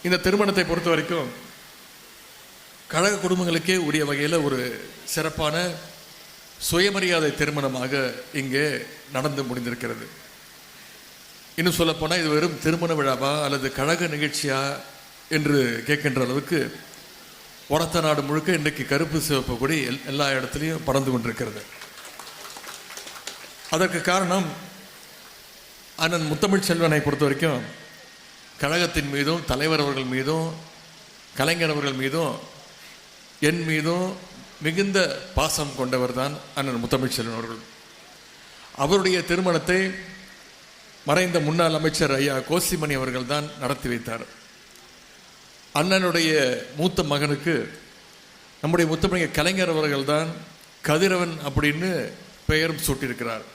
இந்த திருமணத்தை பொறுத்த வரைக்கும் கழக குடும்பங்களுக்கே உரிய வகையில் ஒரு சிறப்பான சுயமரியாதை திருமணமாக இங்கே நடந்து முடிந்திருக்கிறது. இன்னும் சொல்லப்போனால் இது வெறும் திருமண விழாவா அல்லது கழக நிகழ்ச்சியா என்று கேட்கின்ற அளவுக்கு ஒரத்த நாடு முழுக்க இன்றைக்கு கருப்பு சிவப்பு கொடி எல்லா இடத்துலையும் பறந்து கொண்டிருக்கிறது. அதற்கு காரணம் அண்ணன் முத்தமிழ் செல்வனை பொறுத்த வரைக்கும் கழகத்தின் மீதும் தலைவர் அவர்கள் மீதும் கலைஞர் அவர்கள் மீதும் என் மீதும் மிகுந்த பாசம் கொண்டவர் தான் அண்ணன் முத்தமிழ் செல்வன் அவர்கள். அவருடைய திருமணத்தை மறைந்த முன்னாள் அமைச்சர் ஐயா கோசிமணி அவர்கள் தான் நடத்தி வைத்தார். அண்ணனுடைய மூத்த மகனுக்கு நம்முடைய முத்தமிழ் கலைஞர் அவர்கள் தான் கதிரவன் அப்படின்னு பெயரும் சூட்டியிருக்கிறார்.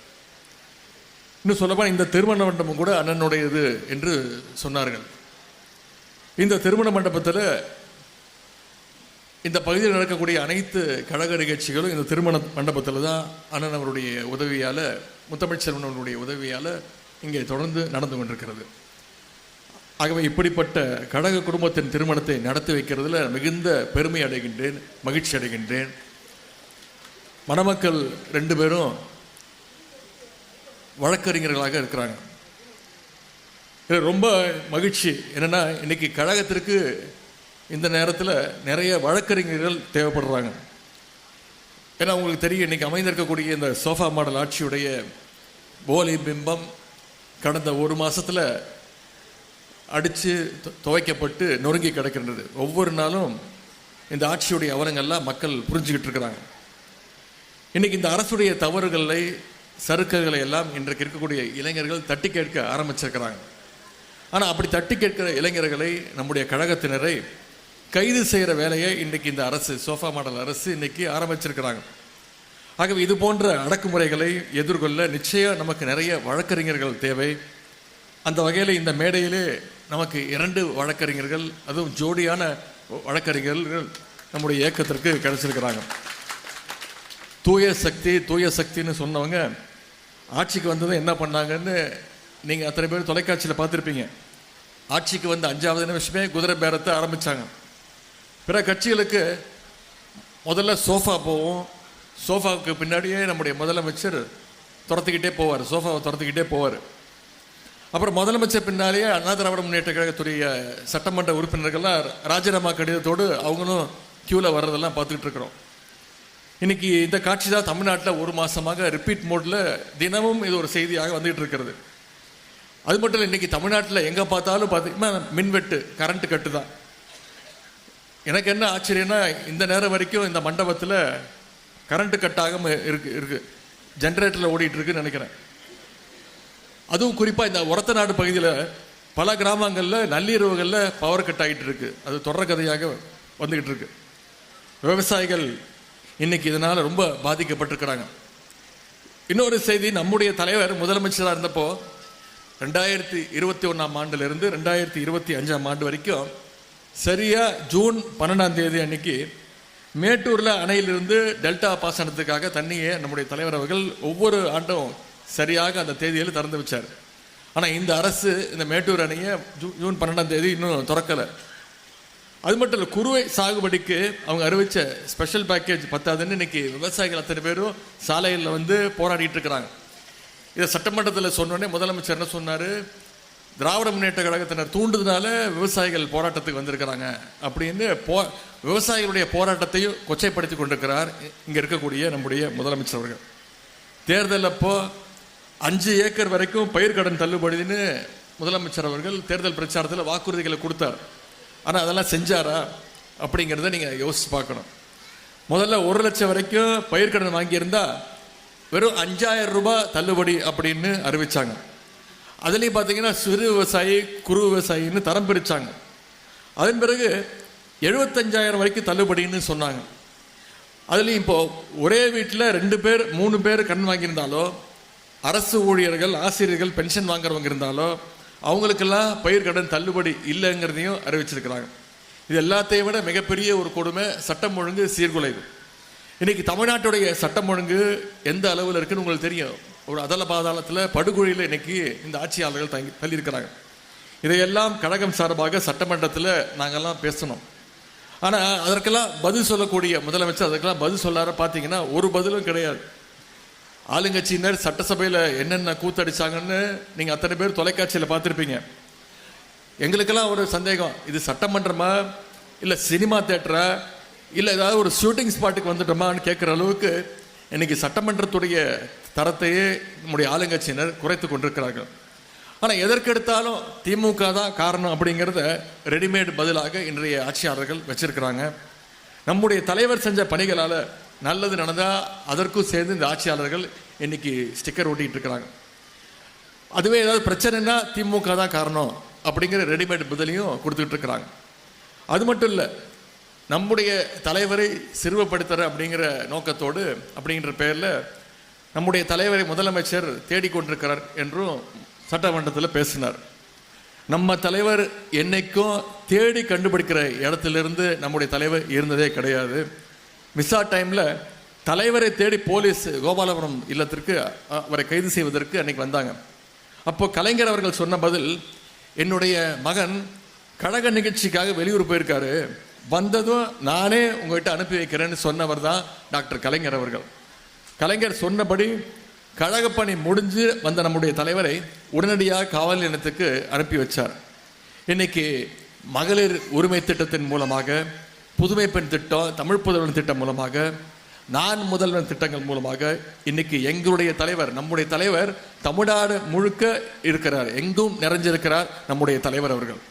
இன்னும் சொல்லப்போனால் இந்த திருமண மண்டபம் கூட அண்ணனுடையது என்று சொன்னார்கள். இந்த திருமண மண்டபத்தில் இந்த பகுதியில் நடக்கக்கூடிய அனைத்து கழக நிகழ்ச்சிகளும் இந்த திருமண மண்டபத்தில் தான் அண்ணன் அவருடைய உதவியால் முத்தமிழ் செல்வன் அவருடைய உதவியால் இங்கே தொடர்ந்து நடந்து கொண்டிருக்கிறது. ஆகவே இப்படிப்பட்ட கழக குடும்பத்தின் திருமணத்தை நடத்தி வைக்கிறதுல மிகுந்த பெருமை அடைகின்றேன், மகிழ்ச்சி அடைகின்றேன். மணமக்கள் 2 பேரும் வழக்கறிஞர்களாக இருக்கிறாங்க. ரொம்ப மகிழ்ச்சி என்னென்னா இன்னைக்கு கழகத்திற்கு இந்த நேரத்தில் நிறைய வழக்கறிஞர்கள் தேவைப்படுறாங்க. ஏன்னா உங்களுக்கு தெரியும், இன்றைக்கி அமைந்திருக்கக்கூடிய இந்த சோஃபா மாடல் ஆட்சியுடைய போலி பிம்பம் கடந்த 1 மாதத்தில் அடித்து துவைக்கப்பட்டு நொறுங்கி கிடக்கின்றது. ஒவ்வொரு நாளும் இந்த ஆட்சியுடைய அவலங்கள்லாம் மக்கள் புரிஞ்சுக்கிட்டு இருக்கிறாங்க. இன்றைக்கி இந்த அரசுடைய தவறுகளை சறுக்குகளை எல்லாம் இன்றைக்கு இருக்கக்கூடிய இளைஞர்கள் தட்டி கேட்க ஆரம்பிச்சிருக்கிறாங்க. ஆனால் அப்படி தட்டி கேட்கிற இளைஞர்களை நம்முடைய கழகத்தினரை கைது செய்கிற வேலையை இன்றைக்கி இந்த அரசு சோஃபா மாடல் அரசு இன்றைக்கி ஆரம்பிச்சிருக்கிறாங்க. ஆகவே இது போன்ற அடக்குமுறைகளை எதிர்கொள்ள நிச்சயம் நமக்கு நிறைய வழக்கறிஞர்கள் தேவை. அந்த வகையில் இந்த மேடையிலே நமக்கு 2 வழக்கறிஞர்கள், அதுவும் ஜோடியான வழக்கறிஞர்கள் நம்முடைய இயக்கத்திற்கு கிடைச்சிருக்கிறாங்க. தூய சக்தின்னு சொன்னவங்க ஆட்சிக்கு வந்ததும் என்ன பண்ணாங்கன்னு நீங்கள் அத்தனை பேர் தொலைக்காட்சியில் பார்த்துருப்பீங்க. ஆட்சிக்கு வந்து 5வது நிமிஷமே குதிரை பேரத்தை ஆரம்பித்தாங்க. பிற கட்சிகளுக்கு முதல்ல சோஃபா போவோம், சோஃபாவுக்கு பின்னாடியே நம்முடைய முதலமைச்சர் துரத்துக்கிட்டே போவார், சோஃபாவை துரத்துக்கிட்டே போவார். அப்புறம் முதலமைச்சர் பின்னாலேயே அண்ணா திராவிட முன்னேற்ற கழகத்துடைய சட்டமன்ற உறுப்பினர்கள்லாம் ராஜினாமா கடிதத்தோடு அவங்களும் க்யூவில் வர்றதெல்லாம் பார்த்துக்கிட்டு இருக்கிறோம். இன்றைக்கி இந்த காட்சி தான் தமிழ்நாட்டில் 1 மாதமாக ரிப்பீட் மோடில் தினமும் இது ஒரு செய்தியாக வந்துகிட்டு இருக்கிறது. அது மட்டும் இல்லை, இன்றைக்கி தமிழ்நாட்டில் எங்கே பார்த்தாலும் பார்த்தீங்கன்னா மின்வெட்டு, கரண்ட்டு கட்டு தான். எனக்கு என்ன ஆச்சரியன்னா, இந்த நேரம் வரைக்கும் இந்த மண்டபத்தில் கரண்ட்டு கட்டாகாமல் இருக்கு ஜென்ரேட்டரில் ஓடிட்டு இருக்குன்னு நினைக்கிறேன். அதுவும் குறிப்பாக இந்த ஒரத்த நாடு பகுதியில் பல கிராமங்களில் நள்ளிரவுகளில் பவர் கட் ஆகிட்டு இருக்கு. அது தொடர் கதையாக வந்துக்கிட்டு இருக்கு. விவசாயிகள் இன்னைக்கு இதனால் ரொம்ப பாதிக்கப்பட்டிருக்கிறாங்க. இன்னொரு செய்தி, நம்முடைய தலைவர் முதலமைச்சராக இருந்தப்போ 2021ஆம் ஆண்டிலிருந்து 2025ஆம் ஆண்டு வரைக்கும் சரியாக ஜூன் 12ஆம் தேதி அன்னைக்கு மேட்டூரில் அணையிலிருந்து டெல்டா பாசனத்துக்காக தண்ணியை நம்முடைய தலைவர் அவர்கள் ஒவ்வொரு ஆண்டும் சரியாக அந்த தேதியில் திறந்து வச்சார். ஆனால் இந்த அரசு இந்த மேட்டூர் அணையை ஜூன் 12ஆம் தேதி இன்னும் திறக்கலை. அது மட்டும் இல்லை, குறுவை சாகுபடிக்கு அவங்க அறிவித்த ஸ்பெஷல் பேக்கேஜ் பத்தாதுன்னு இன்னைக்கு விவசாயிகள் அத்தனை பேரும் சாலைகளில் வந்து போராடிட்டு இருக்கிறாங்க. இதை சட்டமன்றத்தில் சொன்னோடனே முதலமைச்சர் என்ன சொன்னார், திராவிட முன்னேற்ற கழகத்தினர் தூண்டுதனால விவசாயிகள் போராட்டத்துக்கு வந்திருக்கிறாங்க அப்படின்னு விவசாயிகளுடைய போராட்டத்தையும் கொச்சைப்படுத்தி கொண்டிருக்கிறார் இங்கே இருக்கக்கூடிய நம்முடைய முதலமைச்சர் அவர்கள். தேர்தல் அப்போ 5 ஏக்கர் வரைக்கும் பயிர்க்கடன் தள்ளுபடின்னு முதலமைச்சர் அவர்கள் தேர்தல் பிரச்சாரத்தில் வாக்குறுதிகளை கொடுத்தார். ஆனால் அதெல்லாம் செஞ்சாரா அப்படிங்கிறத நீங்கள் யோசிச்சு பார்க்கணும். முதல்ல 1 லட்சம் வரைக்கும் பயிர்க்கடன் வாங்கியிருந்தால் வெறும் 5000 ரூபாய் தள்ளுபடி அப்படின்னு அறிவித்தாங்க. அதுலேயும் பார்த்தீங்கன்னா சிறு விவசாயி, குறு விவசாயின்னு தரம் பிரித்தாங்க. அதன் பிறகு 75,000 வரைக்கும் தள்ளுபடின்னு சொன்னாங்க. அதுலேயும் இப்போது ஒரே வீட்டில் 2 பேர் 3 பேர் கடன் வாங்கியிருந்தாலோ, அரசு ஊழியர்கள், ஆசிரியர்கள், பென்ஷன் வாங்குறவங்க இருந்தாலோ அவங்களுக்கெல்லாம் பயிர்க்கடன் தள்ளுபடி இல்லைங்கிறதையும் அறிவிச்சிருக்கிறாங்க. இது எல்லாத்தையும் விட மிகப்பெரிய ஒரு கொடுமை சட்டம் ஒழுங்கு சீர்குலைவு. இன்றைக்கி தமிழ்நாட்டுடைய சட்டம் ஒழுங்கு எந்த அளவில் இருக்குன்னு உங்களுக்கு தெரியும். ஒரு அதல பாதாளத்தில் படுகொழியில் இன்றைக்கி இந்த ஆட்சியாளர்கள் தள்ளியிருக்கிறாங்க. இதையெல்லாம் கழகம் சார்பாக சட்டமன்றத்தில் நாங்கள்லாம் பேசணும். ஆனால் அதற்கெல்லாம் பதில் சொல்லக்கூடிய முதலமைச்சர் அதற்கெல்லாம் பதில் சொல்லார பார்த்தீங்கன்னா ஒரு பதிலும் கிடையாது. ஆளுங்கட்சியினர் சட்டசபையில் என்னென்ன கூத்தடிச்சாங்கன்னு நீங்கள் அத்தனை பேர் தொலைக்காட்சியில் பார்த்துருப்பீங்க. எங்களுக்கெல்லாம் ஒரு சந்தேகம், இது சட்டமன்றமா இல்லை சினிமா தேட்டரா இல்லை ஏதாவது ஒரு ஷூட்டிங் ஸ்பாட்டுக்கு வந்துட்டோமான்னு கேட்குற அளவுக்கு இன்னைக்கு சட்டமன்றத்துடைய தரத்தையே நம்முடைய ஆளுங்கட்சியினர் குறைத்து கொண்டிருக்கிறார்கள். ஆனால் எதற்கெடுத்தாலும் திமுக தான் காரணம் அப்படிங்கிறத ரெடிமேட் பதிலாக இன்றைய ஆட்சியாளர்கள் வச்சிருக்கிறாங்க. நம்முடைய தலைவர் செஞ்ச பணிகளால் நல்லது நடந்தால் அதற்கும் சேர்ந்து இந்த ஆட்சியாளர்கள் இன்னைக்கு ஸ்டிக்கர் ஓட்டிகிட்டு இருக்கிறாங்க. அதுவே ஏதாவது பிரச்சனைனா திமுக தான் காரணம் அப்படிங்கிற ரெடிமேட் பதிலையும் கொடுத்துக்கிட்டு இருக்கிறாங்க. அது மட்டும் இல்லை, நம்முடைய தலைவரை சிறுவப்படுத்துகிற அப்படிங்கிற நோக்கத்தோடு அப்படிங்கிற பெயரில் நம்முடைய தலைவரை முதலமைச்சர் தேடிக்கொண்டிருக்கிறார் என்றும் சட்டமன்றத்தில் பேசினார். நம்ம தலைவர் என்னைக்கும் தேடி கண்டுபிடிக்கிற இடத்திலிருந்து நம்முடைய தலைவர் இருந்ததே கிடையாது. மிஸ்ஸா டைமில் தலைவரை தேடி போலீஸ் கோபாலபுரம் இல்லத்திற்கு அவரை கைது செய்வதற்கு அன்னைக்கு வந்தாங்க. அப்போ கலைஞர் அவர்கள் சொன்ன பதில், என்னுடைய மகன் கழக நிகழ்ச்சிக்காக வெளியூர் போயிருக்காரு, வந்ததும் நானே உங்கள்கிட்ட அனுப்பி வைக்கிறேன்னு சொன்னவர் தான் டாக்டர் கலைஞர் அவர்கள். கலைஞர் சொன்னபடி கழகப்பணி முடிஞ்சு வந்த நம்முடைய தலைவரை உடனடியாக காவல் நிலையத்துக்கு அனுப்பி வச்சார். இன்னைக்கு மகளிர் உரிமை திட்டத்தின் மூலமாக, புதுமை பெண் திட்டம், தமிழ் புதல்வன் திட்டம் மூலமாக, நான் முதல்வன் திட்டங்கள் மூலமாக இன்னைக்கு எங்களுடைய தலைவர், நம்முடைய தலைவர் தமிழ்நாடு முழுக்க இருக்கிறார், எங்கும் நிறைஞ்சிருக்கிறார் நம்முடைய தலைவர் அவர்கள்.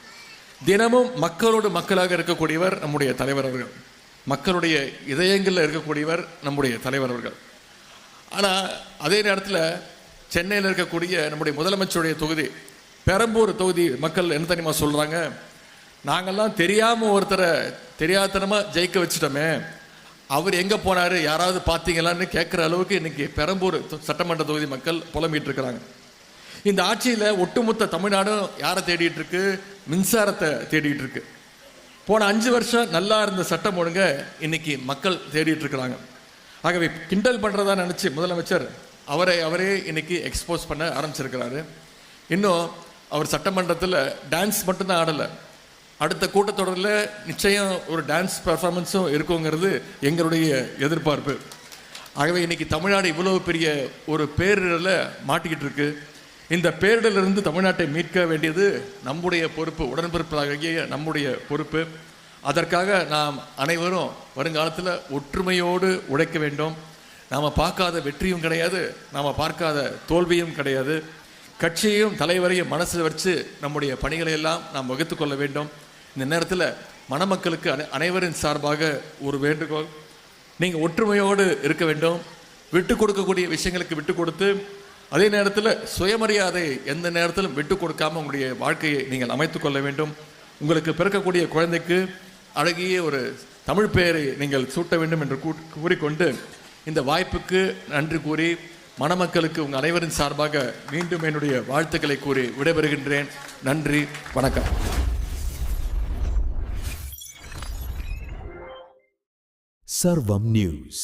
தினமும் மக்களோடு மக்களாக இருக்கக்கூடியவர் நம்முடைய தலைவர் அவர்கள். மக்களுடைய இதயங்களில் இருக்கக்கூடியவர் நம்முடைய தலைவர் அவர்கள். ஆனால் அதே நேரத்தில் சென்னையில் இருக்கக்கூடிய நம்முடைய முதலமைச்சருடைய தொகுதி பெரம்பூர் தொகுதி மக்கள் என்ன தெரியுமா சொல்கிறாங்க, நாங்கள்லாம் தெரியாமல் ஒருத்தரை தெரியாதனமாக ஜெயிக்க வச்சுட்டோமே, அவர் எங்கே போனார் யாராவது பார்த்தீங்களான்னு கேட்குற அளவுக்கு இன்றைக்கி பெரம்பூர் சட்டமன்ற தொகுதி மக்கள் புலம்பிகிட்டு இருக்கிறாங்க. இந்த ஆட்சியில் ஒட்டுமொத்த தமிழ்நாடும் யாரை தேடிட்டு இருக்கு? மின்சாரத்தை தேடிட்டு இருக்கு. போன 5 வருஷம் நல்லா இருந்த சட்டம் ஒழுங்க இன்னைக்கு மக்கள் தேடிட்டு இருக்கிறாங்க. ஆகவே கிண்டல் பண்ணுறதா நினச்சி முதலமைச்சர் அவரே இன்னைக்கு எக்ஸ்போஸ் பண்ண ஆரம்பிச்சிருக்கிறாரு. இன்னும் அவர் சட்டமன்றத்தில் டான்ஸ் மட்டும்தான் ஆடலை, அடுத்த கூட்டத்தொடரில் நிச்சயம் ஒரு டான்ஸ் பெர்ஃபார்மன்ஸும் இருக்குங்கிறது எங்களுடைய எதிர்பார்ப்பு. ஆகவே இன்னைக்கு தமிழ்நாடு இவ்வளவு பெரிய ஒரு பேரிடரில் மாட்டிக்கிட்டு இருக்கு. இந்த பேரிடலிருந்து தமிழ்நாட்டை மீட்க வேண்டியது நம்முடைய பொறுப்பு, உடன்பிறப்பாகிய நம்முடைய பொறுப்பு. அதற்காக நாம் அனைவரும் வருங்காலத்தில் ஒற்றுமையோடு உழைக்க வேண்டும். நாம் பார்க்காத வெற்றியும் கிடையாது, நாம் பார்க்காத தோல்வியும் கிடையாது. கட்சியையும் தலைவரையும் மனசில் வச்சு நம்முடைய பணிகளை எல்லாம் நாம் வகுத்து கொள்ள வேண்டும். இந்த நேரத்தில் மணமக்களுக்கு அனைவரின் சார்பாக ஒரு வேண்டுகோள், நீங்கள் ஒற்றுமையோடு இருக்க வேண்டும். விட்டு கொடுக்கக்கூடிய விஷயங்களுக்கு விட்டு கொடுத்து, அதே நேரத்தில் சுயமரியாதை எந்த நேரத்திலும் விட்டு கொடுக்காமல் உங்களுடைய வாழ்க்கையை நீங்கள் அமைத்து கொள்ள வேண்டும். உங்களுக்கு பிறக்கக்கூடிய குழந்தைக்கு அழகிய ஒரு தமிழ் பெயரை நீங்கள் சூட்ட வேண்டும் என்று கூறிக்கொண்டு இந்த வாய்ப்புக்கு நன்றி கூறி மணமக்களுக்கு உங்கள் அனைவரின் சார்பாக மீண்டும் என்னுடைய வாழ்த்துக்களை கூறி விடைபெறுகின்றேன். நன்றி, வணக்கம். Sarvam News.